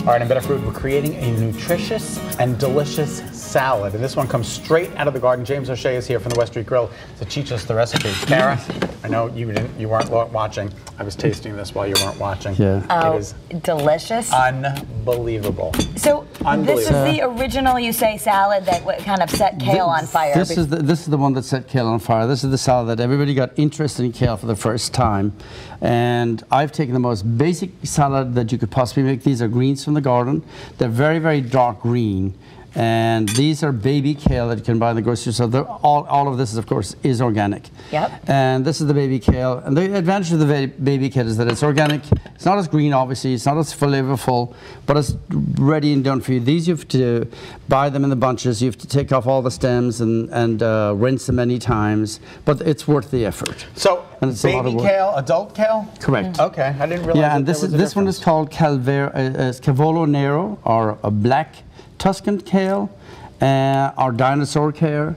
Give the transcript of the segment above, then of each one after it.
All right, in Better Food, we're creating a nutritious and delicious salad. And this one comes straight out of the garden. James O'Shea is here from the West Street Grill to teach us the recipe. Kara, I know you weren't watching. I was tasting this while you weren't watching. Yeah. Oh, it is delicious. Unbelievable. So this is the original, you say, salad that kind of set kale on fire. This is the one that set kale on fire. This is the salad that everybody got interested in kale for the first time. And I've taken the most basic salad that you could possibly make. These are greens from the garden. They're very, very dark green. And these are baby kale that you can buy in the grocery store. All of this, of course, is organic. Yep. And this is the baby kale. And the advantage of the baby kale is that it's organic. It's not as green, obviously. It's not as flavorful, but it's ready and done for you. These, you have to buy them in the bunches. You have to take off all the stems and rinse them many times. But it's worth the effort. So, baby kale, adult kale? Correct. Okay, I didn't realize. Yeah, and this one is called Cavolo Nero, or a black Tuscan kale, or dinosaur kale,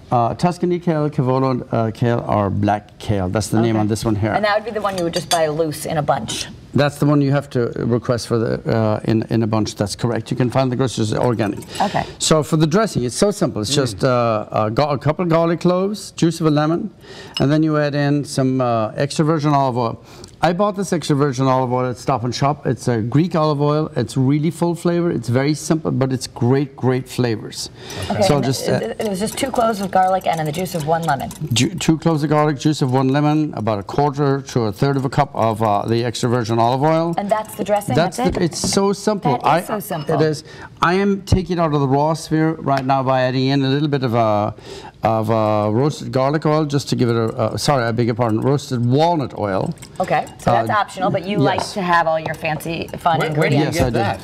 Tuscany kale, Cavolo kale, or black kale. That's the name on this one here. And that would be the one you would just buy loose in a bunch. That's the one you have to request for the in a bunch. That's correct. You can find the groceries organic. Okay. So for the dressing, it's so simple. It's just a couple of garlic cloves, juice of a lemon, and then you add in some extra virgin olive oil. I bought this extra virgin olive oil at Stop and Shop. It's a Greek olive oil. It's really full flavor. It's very simple, but it's great, great flavors. Okay. So it was just 2 cloves of garlic and the juice of 1 lemon. 2 cloves of garlic, juice of 1 lemon, about a quarter to a third of a cup of the extra virgin olive oil. And that's the dressing? That's it? It's so simple. That is so simple. It is. I am taking it out of the raw sphere right now by adding in a little bit of roasted garlic oil, just to give it I beg your pardon, roasted walnut oil. Okay, so that's optional, but you like to have all your fancy, fun ingredients. Where do you get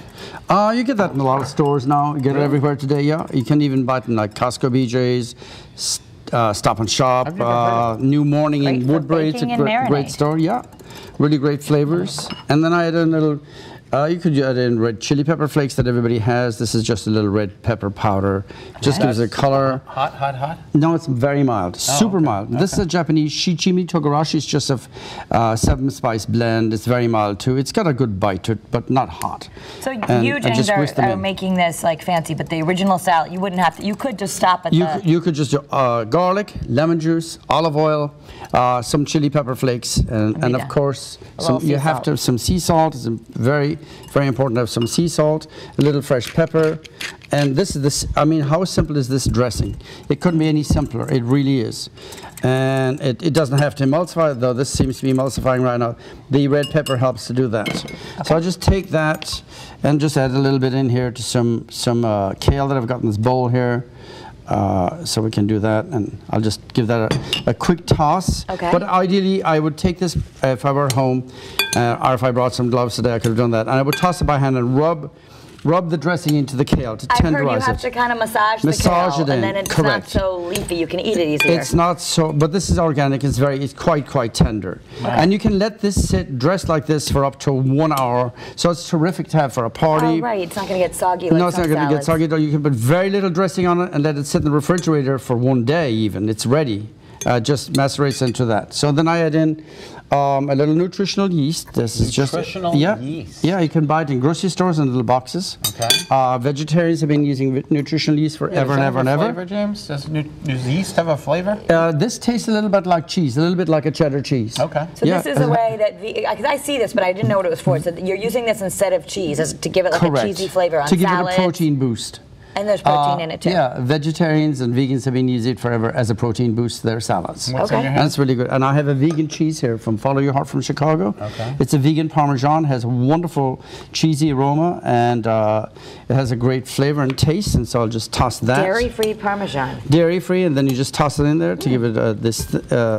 that? You get that in a lot of stores now. You get it everywhere today, yeah. You can even buy it in like Costco, BJ's, Stop and Shop, New Morning in Woodbury. It's a great store, yeah. Really great flavors. And then I add a little, you could add in red chili pepper flakes that everybody has. This is just a little red pepper powder. Just gives it a color. Hot, hot, hot? No, it's very mild, super mild. This is a Japanese shichimi togarashi. It's just a 7-spice blend. It's very mild too. It's got a good bite to it, but not hot. So you, James, are making this like fancy, but the original salad, you wouldn't have to, you could just stop at You could just do garlic, lemon juice, olive oil, some chili pepper flakes, and of course, you have to have some sea salt. It's very, very important to have some sea salt, a little fresh pepper. And I mean, how simple is this dressing? It couldn't be any simpler. It really is. And it doesn't have to emulsify, though this seems to be emulsifying right now. The red pepper helps to do that. Okay. So I'll just take that and just add a little bit in here to some kale that I've got in this bowl here. So we can do that, and I'll just give that a quick toss. Okay. But ideally, I would take this if I were home, or if I brought some gloves today, I could have done that. And I would toss it by hand and rub the dressing into the kale to tenderize it. I've heard you have to kind of massage the kale, and then it's not so leafy. You can eat it easier. It's not so, but this is organic. It's quite tender. Okay. And you can let this sit dressed like this for up to 1 hour. So it's terrific to have for a party. Oh, right. It's not going to get soggy like No, it's not going to get soggy. You can put very little dressing on it and let it sit in the refrigerator for 1 day even. It's ready. Just macerates into that. So then I add in a little nutritional yeast. This is just yeast. Yeah, you can buy it in grocery stores in little boxes. Okay. Vegetarians have been using nutritional yeast forever and ever and ever. Flavor, James? Does yeast have a flavor? This tastes a little bit like cheese, a little bit like a cheddar cheese. Okay. So this is a way that, because I see this, but I didn't know what it was for. So you're using this instead of cheese to give it like a cheesy flavor on salads. To give it a protein boost. And there's protein in it too. Yeah, vegetarians and vegans have been using it forever as a protein boost to their salads. What's in your hand? And it's really good. And I have a vegan cheese here from Follow Your Heart from Chicago. Okay. It's a vegan Parmesan, has a wonderful cheesy aroma, and it has a great flavor and taste, and so I'll just toss that. Dairy-free Parmesan. Dairy-free, and then you just toss it in there to give it this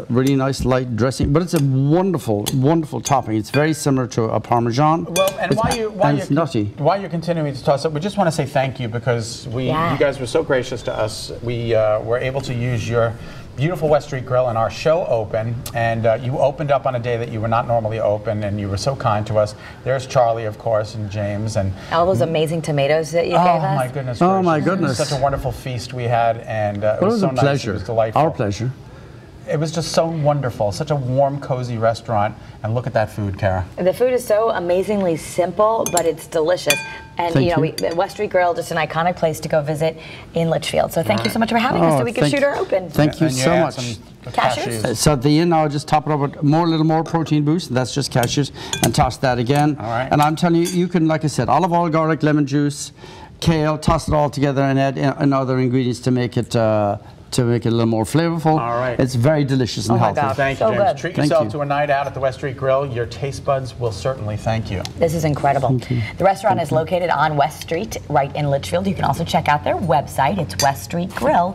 really nice light dressing. But it's a wonderful, wonderful topping. It's very similar to a Parmesan. Well, and it's nutty. While you're continuing to toss it, we just want to say thank you, because you guys were so gracious to us. We were able to use your beautiful West Street Grill and our show open, and you opened up on a day that you were not normally open, and you were so kind to us. There's Charlie, of course, and James, and all those amazing tomatoes that you gave us. Oh my goodness! Oh my goodness! Such a wonderful feast we had, and it was so nice. Pleasure. It was delightful. Our pleasure. it was just so wonderful. Such a warm, cozy restaurant. And look at that food, Kara. The food is so amazingly simple, but it's delicious. And Thank you know, you. West Street Grill, just an iconic place to go visit in Litchfield. So thank you so much for having us, so we could shoot our open. Thank you And so add much. some Cashews? So at the end, I'll just top it up with a little more protein boost. That's just cashews, and toss that again. All right. And I'm telling you, you can, like I said, olive oil, garlic, lemon juice, kale, toss it all together, and add in other ingredients to make it a little more flavorful. All right. It's very delicious and Oh my healthy. God. Thank you, So James. good. Treat Thank yourself you. to a night out at the West Street Grill. Your taste buds will certainly thank you. This is incredible. The restaurant is located on West Street, right in Litchfield. You can also check out their website. It's weststreetgrill.com.